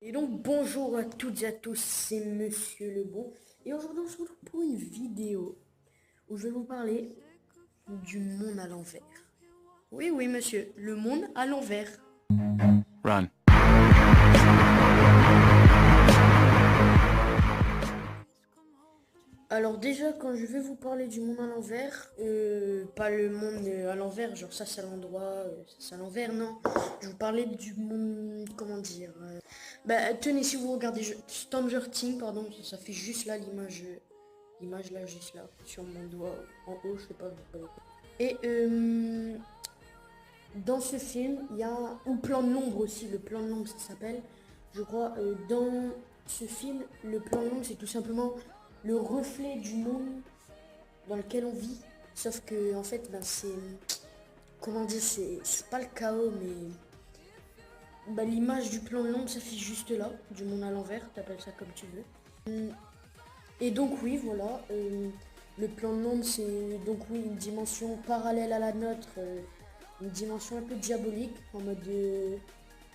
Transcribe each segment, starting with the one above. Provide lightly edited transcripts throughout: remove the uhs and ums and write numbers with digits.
Et donc bonjour à toutes et à tous, c'est Monsieur Lebon et aujourd'hui on se retrouve pour une vidéo où je vais vous parler du monde à l'envers. Oui oui monsieur, le monde à l'envers. Run. Alors déjà quand je vais vous parler du monde à l'envers, pas le monde à l'envers, genre ça c'est à l'endroit, ça c'est à l'envers, non. Je vais vous parler du monde, comment dire. Bah tenez, si vous regardez Stranger Things, pardon, ça fait juste là l'image. L'image là, juste là, sur mon doigt, en haut, je sais pas. Et dans ce film, il y a un plan de l'ombre aussi, le plan de l'ombre ça s'appelle. Je crois, dans ce film, le plan de l'ombre c'est tout simplement le reflet du monde dans lequel on vit. Sauf que en fait, ben, c'est, comment dire, c'est pas le chaos, mais ben, l'image du plan de l'ombre ça fait juste là, du monde à l'envers, t'appelles ça comme tu veux. Et donc oui, voilà, le plan de l'ombre, c'est donc oui une dimension parallèle à la nôtre, une dimension un peu diabolique, en mode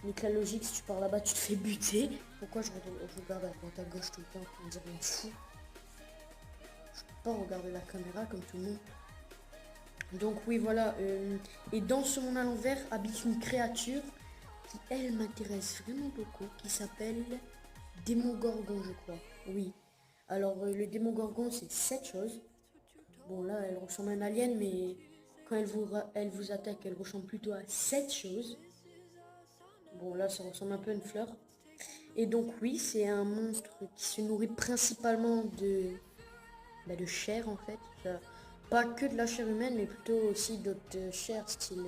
nique la logique, si tu pars là-bas, tu te fais buter. Pourquoi je regarde à droite à gauche tout le temps, on dirait une fou. Je peux pas regarder la caméra comme tout le monde. Donc oui, voilà, et dans ce monde à l'envers habite une créature qui, elle, m'intéresse vraiment beaucoup, qui s'appelle Démogorgon, je crois. Oui. Alors, le Démogorgon, c'est 7 choses. Bon, là, elle ressemble à un alien, mais quand elle vous attaque, elle ressemble plutôt à 7 choses. Bon, là, ça ressemble un peu à une fleur. Et donc, oui, c'est un monstre qui se nourrit principalement de chair, en fait. Enfin, pas que de la chair humaine, mais plutôt aussi d'autres chairs, style,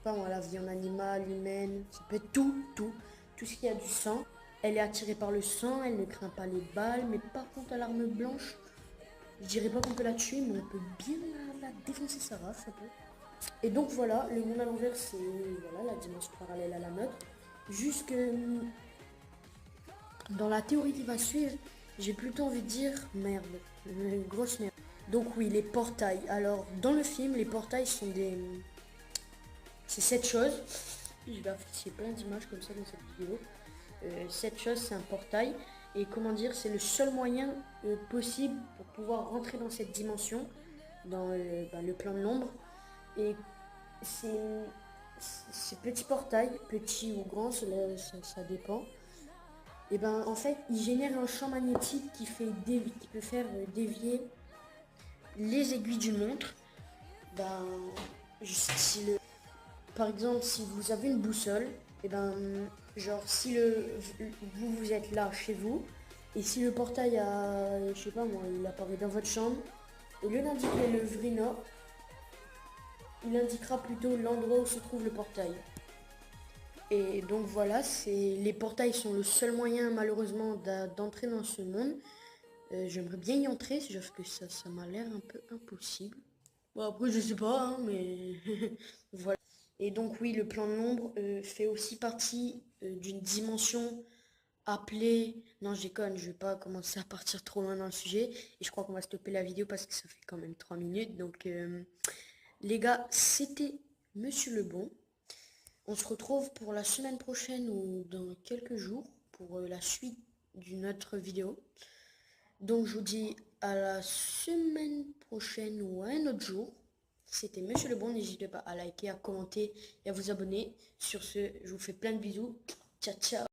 pas moi, la viande animale, humaine. Ça peut être tout ce qui a du sang. Elle est attirée par le sang, elle ne craint pas les balles, mais par contre, à l'arme blanche, je dirais pas qu'on peut la tuer, mais on peut bien la défoncer sa race, un peu. Et donc voilà, le monde à l'envers, c'est voilà, la dimension parallèle à la nôtre. Juste que dans la théorie qui va suivre, j'ai plutôt envie de dire merde, une grosse merde. Donc oui, les portails. Alors dans le film, les portails sont des... C'est 7 choses. Je vais afficher plein d'images comme ça dans cette vidéo. Cette chose, c'est un portail. Et comment dire, c'est le seul moyen possible pour pouvoir rentrer dans cette dimension, dans le plan de l'ombre. Et ces petits portails, petits ou grands, ça dépend. Et ben en fait, il génère un champ magnétique qui peut faire dévier les aiguilles d'une montre. Ben, si par exemple, si vous avez une boussole, et ben, genre, si vous êtes là chez vous, et si le portail je sais pas moi, il apparaît dans votre chambre, au lieu d'indiquer le vrai nord, il indiquera plutôt l'endroit où se trouve le portail. Et donc voilà, les portails sont le seul moyen malheureusement d'entrer dans ce monde. J'aimerais bien y entrer, sauf que ça m'a l'air un peu impossible. Bon après je sais pas, hein, mais voilà. Et donc oui, le plan de l'ombre fait aussi partie d'une dimension appelée... Non, je déconne, je vais pas commencer à partir trop loin dans le sujet. Et je crois qu'on va stopper la vidéo parce que ça fait quand même 3 minutes. Donc les gars, c'était Monsieur Lebon. On se retrouve pour la semaine prochaine ou dans quelques jours pour la suite d'une autre vidéo. Donc je vous dis à la semaine prochaine ou à un autre jour. C'était Monsieur Lebon, n'hésitez pas à liker, à commenter et à vous abonner. Sur ce, je vous fais plein de bisous. Ciao, ciao.